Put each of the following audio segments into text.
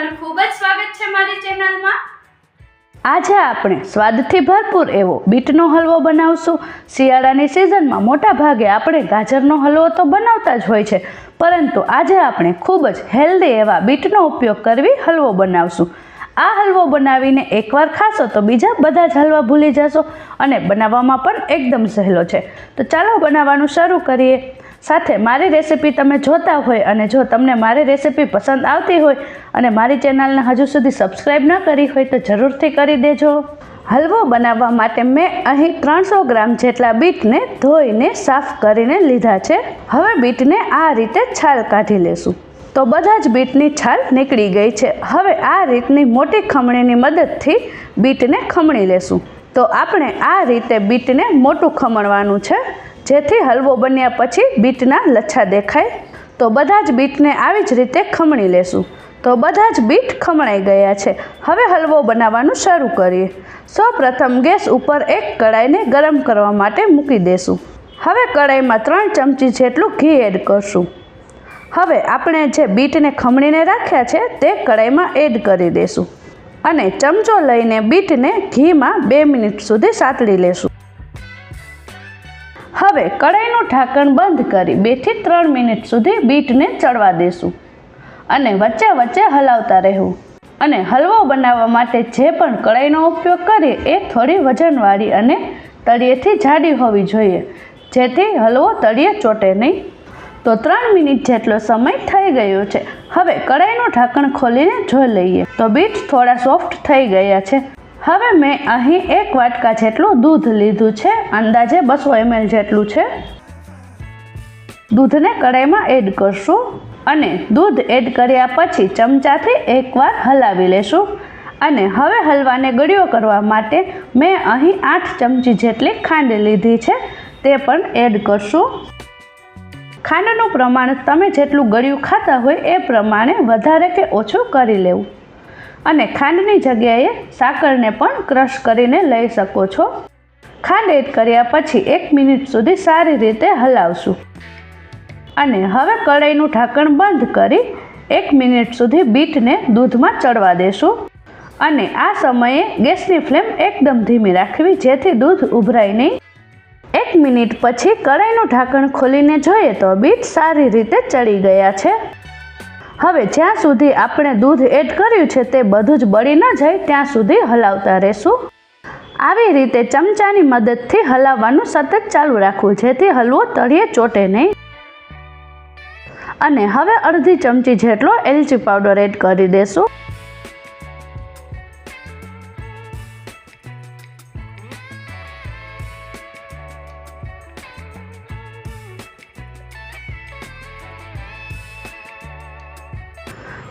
તમારું ખૂબ જ સ્વાગત છે મારી ચેનલમાં। આજે આપણે સ્વાદથી ભરપૂર એવો બીટનો હલવો બનાવશું। શિયાળાની સિઝનમાં મોટા ભાગે આપણે ગાજરનો હલવો તો બનાવતા જ હોય છે, પરંતુ આજે આપણે ખૂબ જ હેલ્ધી એવા બીટનો ઉપયોગ કરી હલવો બનાવશું। આ હલવો બનાવીને એકવાર ખાશો તો બીજા બધા જ હલવા ભૂલી જશો અને બનાવવામાં પણ એકદમ સહેલો છે। તો ચાલો બનાવવાનું શરૂ કરીએ। સાથે મારી રેસીપી તમે જોતા હોય અને જો તમને મારી રેસીપી પસંદ આવતી હોય અને મારી ચેનલને હજુ સુધી સબસ્ક્રાઈબ ન કરી હોય તો જરૂરથી કરી દેજો। હલવો બનાવવા માટે મેં અહીં 300 ગ્રામ જેટલા બીટને ધોઈને સાફ કરીને લીધા છે। હવે બીટને આ રીતે છાલ કાઢી લેશું। તો બધા જ બીટની છાલ નીકળી ગઈ છે। હવે આ રીતની મોટી ખમણીની મદદથી બીટને ખમણી લેશું। તો આપણે આ રીતે બીટને મોટું ખમણવાનું છે, જેથી હલવો બન્યા પછી બીટના લચ્છા દેખાય। તો બધા જ બીટને આવી જ રીતે ખમણી લેશું। તો બધા જ બીટ ખમણાઈ ગયા છે। હવે હલવો બનાવવાનું શરૂ કરીએ। સૌપ્રથમ ગેસ ઉપર એક કડાઈને ગરમ કરવા માટે મૂકી દેશું। હવે કડાઈમાં 3 ચમચી જેટલું ઘી એડ કરશું। હવે આપણે જે બીટને ખમણીને રાખ્યા છે તે કડાઈમાં એડ કરી દેશું અને ચમચો લઈને બીટને ઘીમાં 2 મિનિટ સુધી સાતળી લેશું। હવે કડાઈનું ઢાંકણ બંધ કરી 2 થી 3 મિનિટ સુધી બીટને ચડવા દેશું અને વચ્ચે વચ્ચે હલાવતા રહેવું। અને હલવો બનાવવા માટે જે પણ કડાઈનો ઉપયોગ કરીએ એ થોડી વજનવાળી અને તળિયેથી જાડી હોવી જોઈએ, જેથી હલવો તળિયે ચોટે નહીં। તો 3 મિનિટ જેટલો સમય થઈ ગયો છે। હવે કડાઈનું ઢાંકણ ખોલીને જોઈ લઈએ તો બીટ થોડા સોફ્ટ થઈ ગયા છે। હવે મેં અહીં 1 વાટકા જેટલું દૂધ લીધું છે, અંદાજે 200 ml જેટલું છે। દૂધને કડાઈમાં એડ કરશું અને દૂધ એડ કર્યા પછી ચમચાથી એકવાર હલાવી લેશું। અને હવે હલવાને ગળ્યો કરવા માટે મેં અહીં 8 ચમચી જેટલી ખાંડ લીધી છે, તે પણ એડ કરશું। ખાંડનું પ્રમાણ તમે જેટલું ગળ્યું ખાતા હોય એ પ્રમાણે વધારે કે ઓછું કરી લેવું અને ખાંડની જગ્યાએ સાકરને પણ ક્રશ કરીને લઈ શકો છો। ખાંડ એડ કર્યા પછી 1 મિનિટ સુધી સારી રીતે હલાવશું અને હવે કડાઈનું ઢાંકણ બંધ કરી 1 મિનિટ સુધી બીટને દૂધમાં ચડવા દેશું અને આ સમયે ગેસની ફ્લેમ એકદમ ધીમી રાખવી, જેથી દૂધ ઉભરાય નહીં। 1 મિનિટ પછી કડાઈનું ઢાંકણ ખોલીને જોઈએ તો બીટ સારી રીતે ચડી ગયા છે। હવે જ્યાં સુધી આપણે દૂધ એડ કર્યું છે તે બધું જ બળી ન જાય ત્યાં સુધી હલાવતા રહેશું। આવી રીતે ચમચાની મદદથી હલાવવાનું સતત ચાલુ રાખવું, જેથી હલવો તળિયે ચોટે નહીં। અને હવે અડધી ચમચી જેટલો એલચી પાવડર એડ કરી દેશું।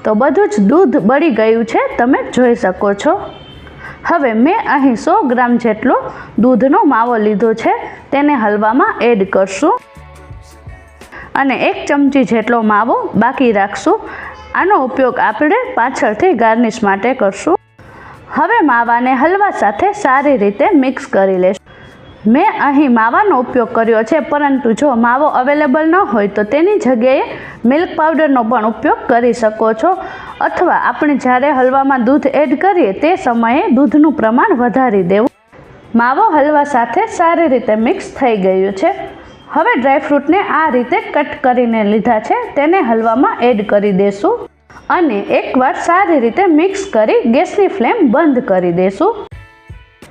તો બધું જ દૂધ બળી ગયું છે, તમે જોઈ શકો છો। હવે મેં અહીં 100 ગ્રામ જેટલો દૂધનો માવો લીધો છે, તેને હલવામાં એડ કરશું અને 1 ચમચી જેટલો માવો બાકી રાખશું। આનો ઉપયોગ આપણે પાછળથી ગાર્નિશ માટે કરશું। હવે માવાને હલવા સાથે સારી રીતે મિક્સ કરી લેશું। મેં અહીં માવાનો ઉપયોગ કર્યો છે, પરંતુ જો માવો અવેલેબલ ન હોય તો તેની જગ્યાએ મિલ્ક પાવડરનો પણ ઉપયોગ કરી શકો છો, અથવા આપણે જ્યારે હલવામાં દૂધ એડ કરીએ તે સમયે દૂધનું પ્રમાણ વધારી દેવું। માવો હલવા સાથે સારી રીતે મિક્સ થઈ ગયું છે। હવે ડ્રાયફ્રૂટને આ રીતે કટ કરીને લીધા છે, તેને હલવામાં એડ કરી દેશું અને એકવાર સારી રીતે મિક્સ કરી ગેસની ફ્લેમ બંધ કરી દેશું।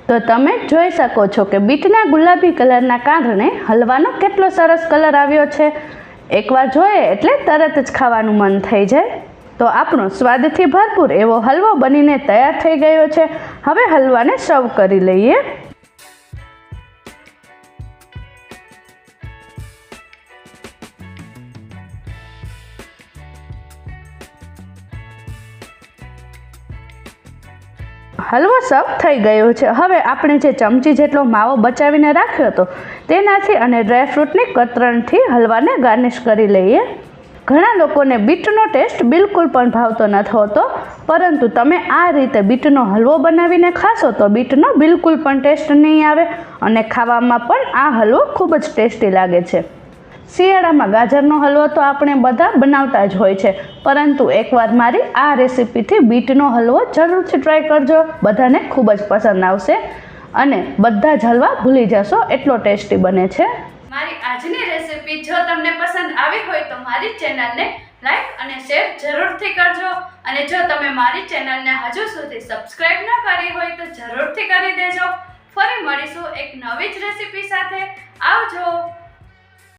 તો તમે જોઈ શકો છો કે બીટના ગુલાબી કલરના કારણે હલવાનો કેટલો સરસ કલર આવ્યો છે। એકવાર જોઈએ એટલે તરત જ ખાવાનું મન થઈ જાય। તો આપણો સ્વાદથી ભરપૂર એવો હલવો બનીને તૈયાર થઈ ગયો છે। હવે હલવાને સર્વ કરી લઈએ। હલવો સર્વ થઈ ગયો છે। હવે આપણે જે ચમચી જેટલો માવો બચાવીને રાખ્યો હતો તેનાથી અને ડ્રાયફ્રૂટની કતરણથી હલવાને ગાર્નિશ કરી લઈએ। ઘણા લોકોને બીટનો ટેસ્ટ બિલકુલ પણ ભાવતો નથી હોતો, પરંતુ તમે આ રીતે બીટનો હલવો બનાવીને ખાશો તો બીટનો બિલકુલ પણ ટેસ્ટ નહીં આવે અને ખાવામાં પણ આ હલવો ખૂબ જ ટેસ્ટી લાગે છે। શિયાળામાં ગાજરનો હલવો તો આપણે બધા બનાવતા જ હોય છે, પરંતુ એકવાર મારી આ રેસીપીથી બીટનો હલવો જરૂરથી ટ્રાય કરજો. બધાને ખૂબ જ પસંદ આવશે અને બધા જ હલવા ભૂલી જશો, એટલો ટેસ્ટી બને છે. મારી આજની રેસીપી જો તમને પસંદ આવી હોય તો મારી ચેનલને લાઈક અને શેર જરૂરથી કરજો. અને જો તમે મારી ચેનલને હજુ સુધી સબસ્ક્રાઇબ ન કરી હોય તો જરૂરથી કરી દેજો. ફરી મળીશું એક નવી જ રેસીપી સાથે. આવજો.